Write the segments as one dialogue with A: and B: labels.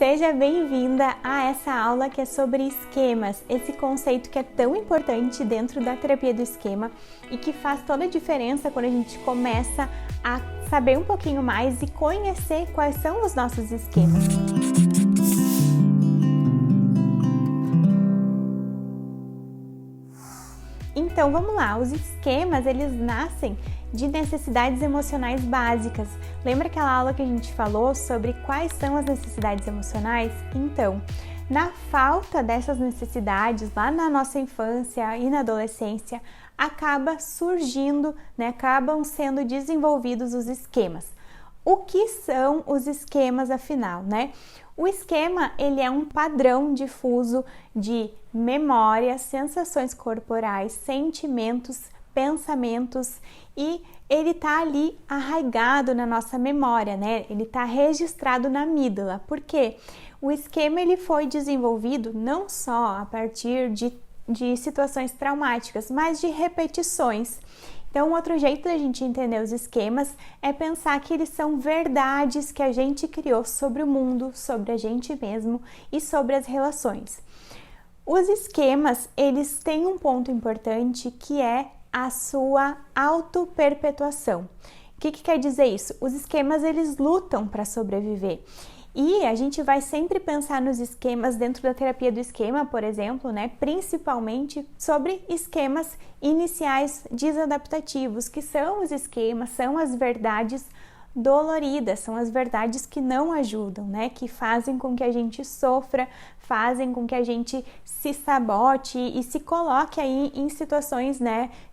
A: Seja bem-vinda a essa aula que é sobre esquemas, esse conceito que é tão importante dentro da terapia do esquema e que faz toda a diferença quando a gente começa a saber um pouquinho mais e conhecer quais são os nossos esquemas. Então vamos lá, os esquemas eles nascem de necessidades emocionais básicas. Lembra aquela aula que a gente falou sobre quais são as necessidades emocionais? Então, na falta dessas necessidades lá na nossa infância e na adolescência, acaba surgindo, acabam sendo desenvolvidos os esquemas. O que são os esquemas afinal, O esquema, ele é um padrão difuso de memórias, sensações corporais, sentimentos, pensamentos e ele está ali arraigado na nossa memória, Ele está registrado na amígdala. Por quê? O esquema ele foi desenvolvido não só a partir de situações traumáticas, mas de repetições. Então, um outro jeito da gente entender os esquemas é pensar que eles são verdades que a gente criou sobre o mundo, sobre a gente mesmo e sobre as relações. Os esquemas, eles têm um ponto importante que é a sua autoperpetuação. O que quer dizer isso? Os esquemas, eles lutam para sobreviver. E a gente vai sempre pensar nos esquemas dentro da terapia do esquema, por exemplo, principalmente sobre esquemas iniciais desadaptativos, que são os esquemas, são as verdades doloridas, são as verdades que não ajudam, que fazem com que a gente sofra, fazem com que a gente se sabote e se coloque aí em situações,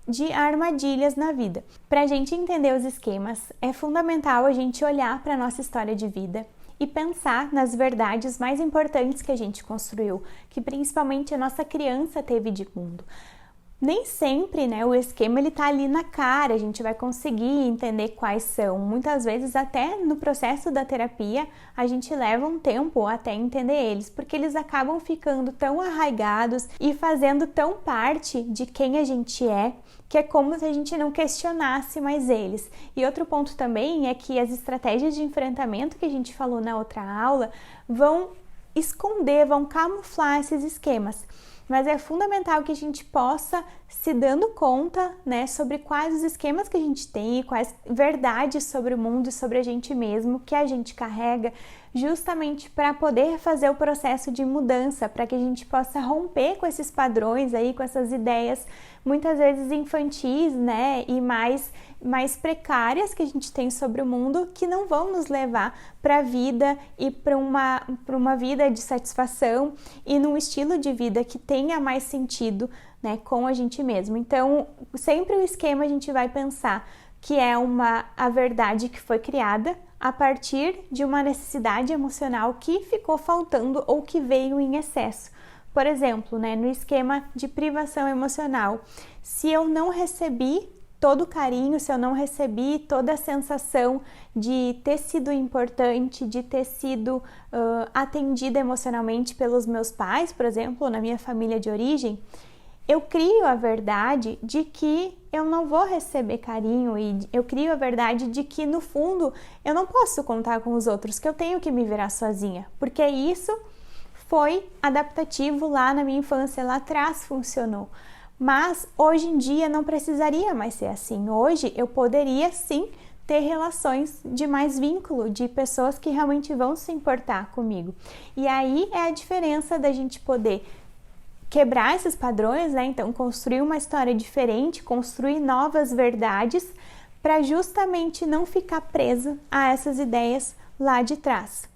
A: de armadilhas na vida. Para a gente entender os esquemas, é fundamental a gente olhar para a nossa história de vida e pensar nas verdades mais importantes que a gente construiu, que principalmente a nossa criança teve de mundo. Nem sempre, o esquema ele tá ali na cara, a gente vai conseguir entender quais são. Muitas vezes até no processo da terapia a gente leva um tempo até entender eles, porque eles acabam ficando tão arraigados e fazendo tão parte de quem a gente é, que é como se a gente não questionasse mais eles. E outro ponto também é que as estratégias de enfrentamento que a gente falou na outra aula vão esconder, vão camuflar esses esquemas. Mas é fundamental que a gente possa se dando conta, sobre quais os esquemas que a gente tem e quais verdades sobre o mundo e sobre a gente mesmo que a gente carrega, justamente para poder fazer o processo de mudança, para que a gente possa romper com esses padrões aí, com essas ideias muitas vezes infantis, e mais precárias que a gente tem sobre o mundo, que não vão nos levar para a vida e para uma vida de satisfação e num estilo de vida que tenha mais sentido, com a gente mesmo. Então, sempre o esquema a gente vai pensar que é a verdade que foi criada a partir de uma necessidade emocional que ficou faltando ou que veio em excesso. Por exemplo, no esquema de privação emocional, se eu não recebi todo o carinho, se eu não recebi toda a sensação de ter sido importante, de ter sido atendida emocionalmente pelos meus pais, por exemplo, na minha família de origem, eu crio a verdade de que eu não vou receber carinho e eu crio a verdade de que, no fundo, eu não posso contar com os outros, que eu tenho que me virar sozinha, porque isso foi adaptativo lá na minha infância, lá atrás funcionou. Mas hoje em dia não precisaria mais ser assim. Hoje eu poderia sim ter relações de mais vínculo, de pessoas que realmente vão se importar comigo. E aí é a diferença da gente poder quebrar esses padrões, Então construir uma história diferente, construir novas verdades para justamente não ficar preso a essas ideias lá de trás.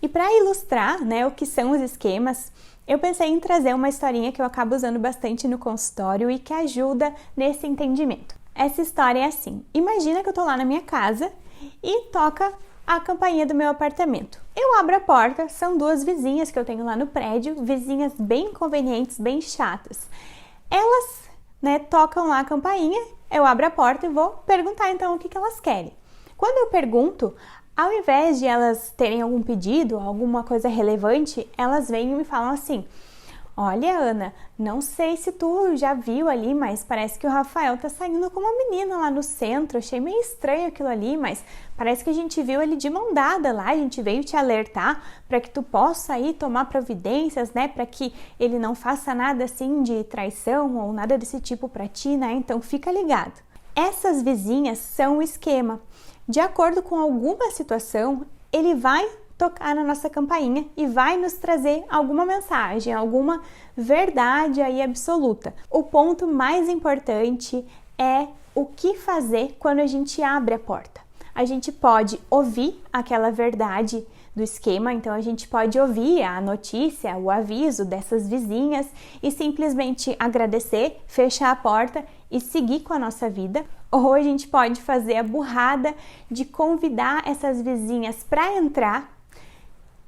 A: E para ilustrar, o que são os esquemas, eu pensei em trazer uma historinha que eu acabo usando bastante no consultório e que ajuda nesse entendimento. Essa história é assim: imagina que eu tô lá na minha casa e toca a campainha do meu apartamento. Eu abro a porta, são duas vizinhas que eu tenho lá no prédio, vizinhas bem inconvenientes, bem chatas. Elas, tocam lá a campainha, eu abro a porta e vou perguntar então o que elas querem. Quando eu pergunto, ao invés de elas terem algum pedido, alguma coisa relevante, elas vêm e me falam assim: Olha, Ana, não sei se tu já viu ali, mas parece que o Rafael tá saindo com uma menina lá no centro. Achei meio estranho aquilo ali, mas parece que a gente viu ele de mão dada lá. A gente veio te alertar para que tu possa aí tomar providências, né, para que ele não faça nada assim de traição ou nada desse tipo para ti, né? Então fica ligado. Essas vizinhas são o esquema. De acordo com alguma situação, ele vai tocar na nossa campainha e vai nos trazer alguma mensagem, alguma verdade aí absoluta. O ponto mais importante é o que fazer quando a gente abre a porta. A gente pode ouvir aquela verdade do esquema, então a gente pode ouvir a notícia, o aviso dessas vizinhas e simplesmente agradecer, fechar a porta e seguir com a nossa vida. Ou a gente pode fazer a burrada de convidar essas vizinhas para entrar,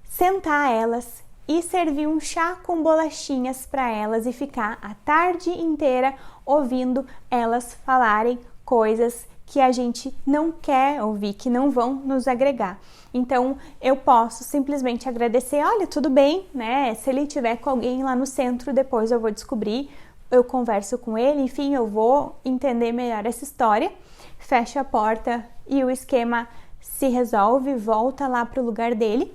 A: sentar elas e servir um chá com bolachinhas para elas e ficar a tarde inteira ouvindo elas falarem coisas que a gente não quer ouvir, que não vão nos agregar. Então, eu posso simplesmente agradecer, olha, tudo bem, né? Se ele tiver com alguém lá no centro, depois eu vou descobrir, eu converso com ele, enfim, eu vou entender melhor essa história, fecho a porta e o esquema se resolve, volta lá para o lugar dele.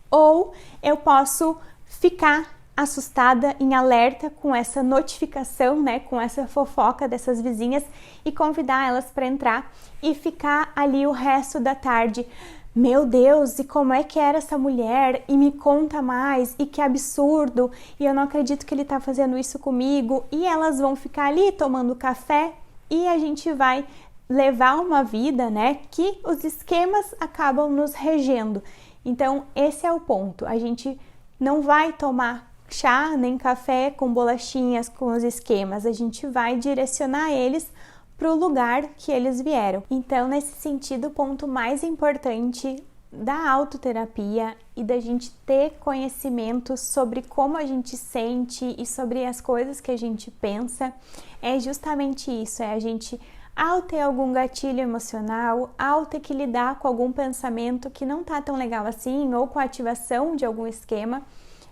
A: Ou eu posso ficar assustada, em alerta com essa notificação, né, com essa fofoca dessas vizinhas e convidar elas para entrar e ficar ali o resto da tarde. Meu Deus, e como é que era essa mulher? E me conta mais, e que absurdo, e eu não acredito que ele tá fazendo isso comigo. E elas vão ficar ali tomando café e a gente vai levar uma vida, né, que os esquemas acabam nos regendo. Então, esse é o ponto. A gente não vai tomar chá nem café com bolachinhas com os esquemas. A gente vai direcionar eles para o lugar que eles vieram. Então, nesse sentido, o ponto mais importante da autoterapia e da gente ter conhecimento sobre como a gente sente e sobre as coisas que a gente pensa é justamente isso, é a gente, ao ter algum gatilho emocional, ao ter que lidar com algum pensamento que não tá tão legal assim, ou com a ativação de algum esquema,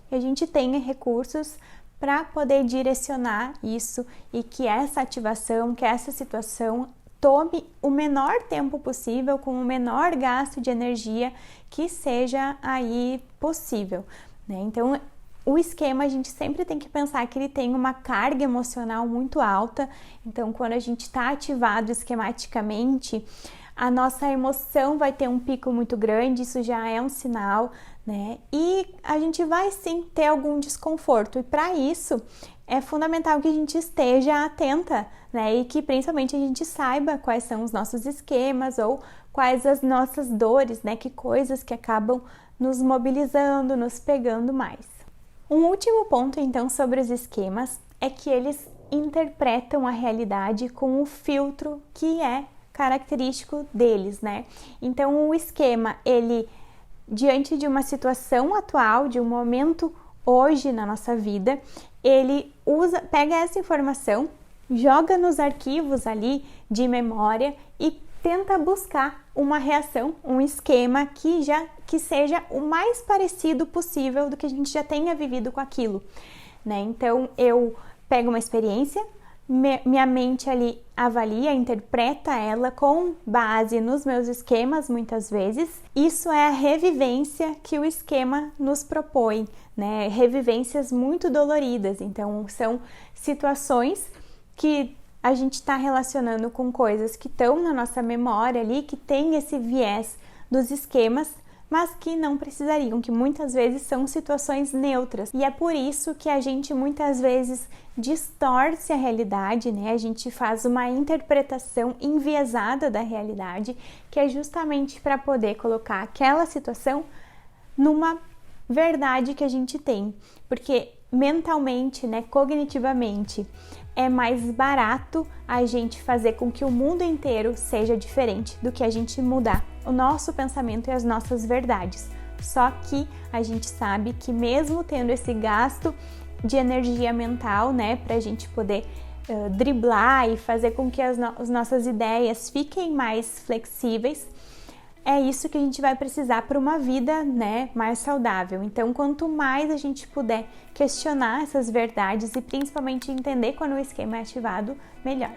A: que a gente tenha recursos para poder direcionar isso e que essa ativação, que essa situação tome o menor tempo possível, com o menor gasto de energia que seja aí possível, né? Então, o esquema, a gente sempre tem que pensar que ele tem uma carga emocional muito alta. Então, quando a gente está ativado esquematicamente, a nossa emoção vai ter um pico muito grande, isso já é um sinal, né? E a gente vai sim ter algum desconforto. E para isso, é fundamental que a gente esteja atenta, né? E que principalmente a gente saiba quais são os nossos esquemas ou quais as nossas dores, né? Que coisas que acabam nos mobilizando, nos pegando mais. Um último ponto, então, sobre os esquemas é que eles interpretam a realidade com o filtro que é característico deles, né? Então, o esquema, ele, diante de uma situação atual, de um momento hoje na nossa vida, ele pega essa informação, joga nos arquivos ali de memória e tenta buscar uma reação, um esquema que seja o mais parecido possível do que a gente já tenha vivido com aquilo, né? Então, eu pego uma experiência, minha mente ali avalia, interpreta ela com base nos meus esquemas, muitas vezes. Isso é a revivência que o esquema nos propõe, né? Revivências muito doloridas. Então, são situações que a gente está relacionando com coisas que estão na nossa memória ali, que tem esse viés dos esquemas, mas que não precisariam, que muitas vezes são situações neutras. E é por isso que a gente muitas vezes distorce a realidade, né? A gente faz uma interpretação enviesada da realidade, que é justamente para poder colocar aquela situação numa verdade que a gente tem. Porque mentalmente, né, cognitivamente, é mais barato a gente fazer com que o mundo inteiro seja diferente do que a gente mudar o nosso pensamento e as nossas verdades. Só que a gente sabe que mesmo tendo esse gasto de energia mental, né, pra gente poder driblar e fazer com que as nossas ideias fiquem mais flexíveis, é isso que a gente vai precisar para uma vida, né, mais saudável. Então, quanto mais a gente puder questionar essas verdades e principalmente entender quando o esquema é ativado, melhor.